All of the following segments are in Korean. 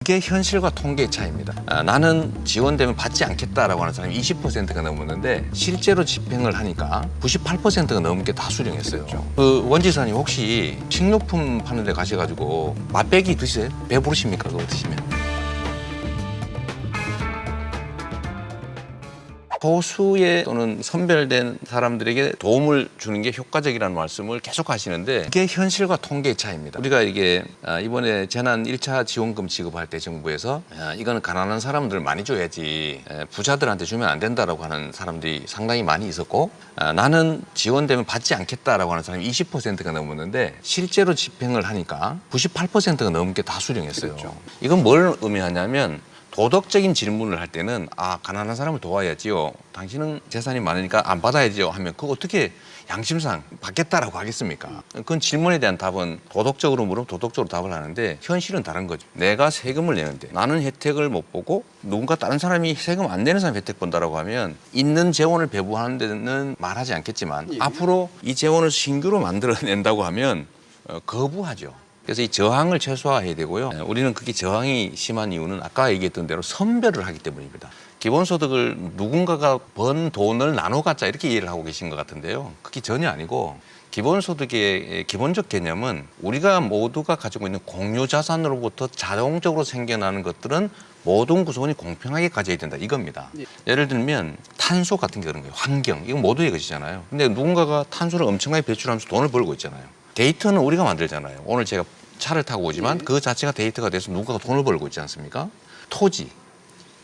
이게 현실과 통계의 차이입니다. 나는 지원되면 받지 않겠다라고 하는 사람이 20%가 넘었는데 실제로 집행을 하니까 98%가 넘게 다 수령했어요. 그 원지사님 혹시 식료품 파는 데 가셔가지고 맛배기 드세요? 배부르십니까? 그거 드시면? 소수의 또는 선별된 사람들에게 도움을 주는 게 효과적이라는 말씀을 계속 하시는데 이게 현실과 통계의 차이입니다. 우리가 이게 이번에 재난 1차 지원금 지급할 때 정부에서 이거는 가난한 사람들 많이 줘야지 부자들한테 주면 안 된다라고 하는 사람들이 상당히 많이 있었고 나는 지원되면 받지 않겠다라고 하는 사람이 20%가 넘었는데 실제로 집행을 하니까 98%가 넘게 다 수령했어요. 그렇죠. 이건 뭘 의미하냐면 도덕적인 질문을 할 때는 가난한 사람을 도와야지요. 당신은 재산이 많으니까 안 받아야지요 하면 그거 어떻게 양심상 받겠다라고 하겠습니까? 그건 질문에 대한 답은 도덕적으로 물으면 도덕적으로 답을 하는데 현실은 다른 거죠. 내가 세금을 내는데 나는 혜택을 못 보고 누군가 다른 사람이 세금 안 내는 사람이 혜택 본다라고 하면 있는 재원을 배분하는 데는 말하지 않겠지만 앞으로 이 재원을 신규로 만들어낸다고 하면 거부하죠. 그래서 이 저항을 최소화해야 되고요. 우리는 그게 저항이 심한 이유는 아까 얘기했던 대로 선별을 하기 때문입니다. 기본소득을 누군가가 번 돈을 나눠 갖자 이렇게 이해를 하고 계신 것 같은데요. 그게 전혀 아니고 기본소득의 기본적 개념은 우리가 모두가 가지고 있는 공유 자산으로부터 자동적으로 생겨나는 것들은 모든 구성원이 공평하게 가져야 된다 이겁니다. 예를 들면 탄소 같은 게 그런 거예요. 환경, 이건 모두의 것이잖아요. 근데 누군가가 탄소를 엄청나게 배출하면서 돈을 벌고 있잖아요. 데이터는 우리가 만들잖아요. 오늘 제가 차를 타고 오지만 그 자체가 데이터가 돼서 누군가가 돈을 벌고 있지 않습니까? 토지,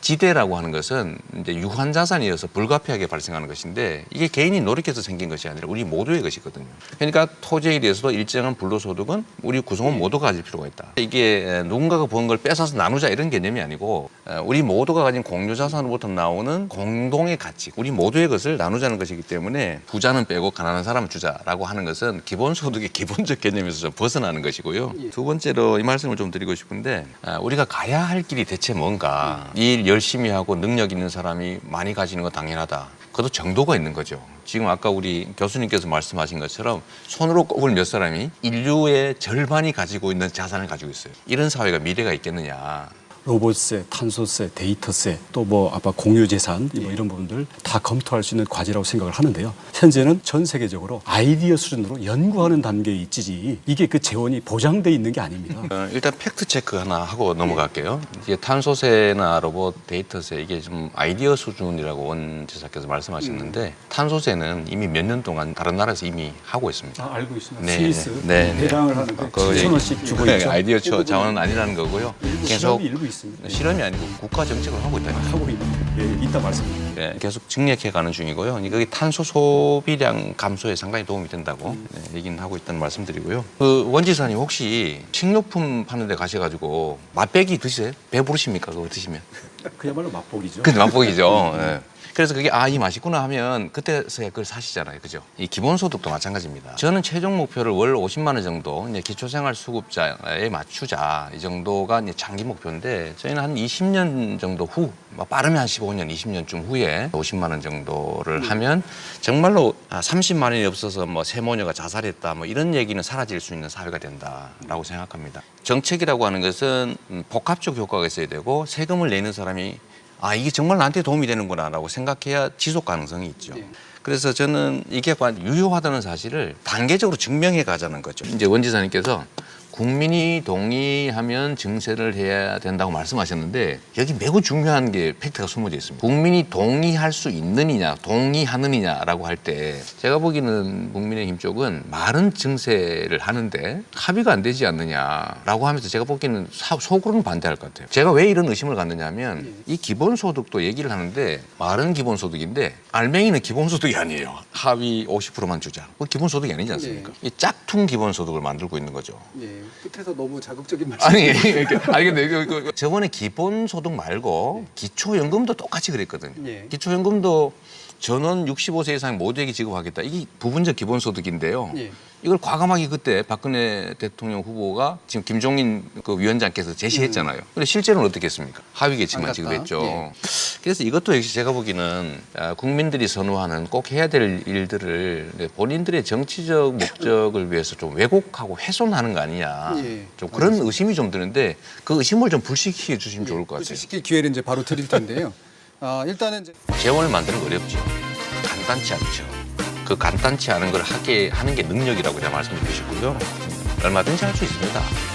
지대라고 하는 것은 이제 유한 자산이어서 불가피하게 발생하는 것인데 이게 개인이 노력해서 생긴 것이 아니라 우리 모두의 것이거든요. 그러니까 토지에 대해서도 일정한 불로소득은 우리 구성원 모두가 가질 필요가 있다. 이게 누군가가 번 걸 뺏어서 나누자 이런 개념이 아니고 우리 모두가 가진 공유 자산으로부터 나오는 공동의 가치, 우리 모두의 것을 나누자는 것이기 때문에 부자는 빼고 가난한 사람은 주자라고 하는 것은 기본소득의 기본적 개념에서 좀 벗어나는 것이고요. 두 번째로 이 말씀을 좀 드리고 싶은데 우리가 가야 할 길이 대체 뭔가 일 열심히 하고 능력 있는 사람이 많이 가지는 건 당연하다. 그것도 정도가 있는 거죠. 지금 아까 우리 교수님께서 말씀하신 것처럼 손으로 꼽을 몇 사람이 인류의 절반이 가지고 있는 자산을 가지고 있어요. 이런 사회가 미래가 있겠느냐. 로봇세, 탄소세, 데이터세, 또 아까 공유재산 이런 부분들 다 검토할 수 있는 과제라고 생각을 하는데요. 현재는 전 세계적으로 아이디어 수준으로 연구하는 단계에 있지 이게 그 재원이 보장돼 있는 게 아닙니다. 일단 팩트 체크 하나 하고 넘어갈게요. 이게 탄소세나 로봇, 데이터세 이게 좀 아이디어 수준이라고 원 지사께서 말씀하셨는데 탄소세는 이미 몇 년 동안 다른 나라에서 이미 하고 있습니다. 알고 있습니다. 네, 스위스 네, 배당을 하는데 7,000원씩 주고 있죠. 아이디어 자원은 아니라는 거고요. 계속 실험이 일부 있습니다. 실험이 아니고 국가 정책을 하고 있다. 하고 있다 말씀입니다. 네, 계속 증액해 가는 중이고요. 이게 탄소 소비량 감소에 상당히 도움이 된다고 얘기는 하고 있다는 말씀드리고요. 그 원지사님 혹시 식료품 파는 데 가셔가지고 맛배기 드세요? 배부르십니까? 그거 드시면? 그야말로 맛보기죠. 그 맛보기죠. 네. 그래서 그게 이 맛있구나 하면 그때서야 그걸 사시잖아요. 그죠? 이 기본소득도 마찬가지입니다. 저는 최종 목표를 월 50만 원 정도 이제 기초생활수급자에 맞추자 이 정도가 이제 장기 목표인데 저희는 한 20년 정도 후 빠르면 한 15년, 20년쯤 후에 50만 원 정도를 하면 정말로 30만 원이 없어서 세모녀가 자살했다 이런 얘기는 사라질 수 있는 사회가 된다라고 생각합니다. 정책이라고 하는 것은 복합적 효과가 있어야 되고 세금을 내는 사람이 이게 정말 나한테 도움이 되는구나 라고 생각해야 지속 가능성이 있죠. 그래서 저는 이게 유효하다는 사실을 단계적으로 증명해 가자는 거죠. 이제 원지사님께서 국민이 동의하면 증세를 해야 된다고 말씀하셨는데 여기 매우 중요한 게 팩트가 숨어져 있습니다. 국민이 동의할 수 있느냐 동의하느냐라고 할 때 제가 보기에는 국민의힘 쪽은 말은 증세를 하는데 합의가 안 되지 않느냐라고 하면서 제가 보기에는 속으로는 반대할 것 같아요. 제가 왜 이런 의심을 갖느냐 하면 이 기본소득도 얘기를 하는데 말은 기본소득인데 알맹이는 기본소득이 아니에요. 합의 50%만 주자. 그건 기본소득이 아니지 않습니까? 이 짝퉁 기본소득을 만들고 있는 거죠. 끝에서 너무 자극적인 말씀. 아니 근데 저번에 기본소득 말고 기초연금도 똑같이 그랬거든요. 기초연금도 전원 65세 이상 모두에게 지급하겠다. 이게 부분적 기본소득인데요. 예. 이걸 과감하게 그때 박근혜 대통령 후보가 지금 김종인 그 위원장께서 제시했잖아요. 근데 실제로는 어떻게 했습니까? 하위 계층만 안 갔다. 지급했죠. 예. 그래서 이것도 역시 제가 보기에는 국민들이 선호하는 꼭 해야 될 일들을 본인들의 정치적 목적을 위해서 좀 왜곡하고 훼손하는 거 아니냐. 예. 좀 그런 의심이 좀 드는데 그 의심을 좀 불식시켜 주시면 좋을 것 같아요. 시킬 기회를 이제 바로 드릴 텐데요. 일단은 이제 재원을 만드는 거 어렵죠. 간단치 않죠. 그 간단치 않은 걸 하게 하는 게 능력이라고 제가 말씀드리고 싶고요. 얼마든지 할 수 있습니다.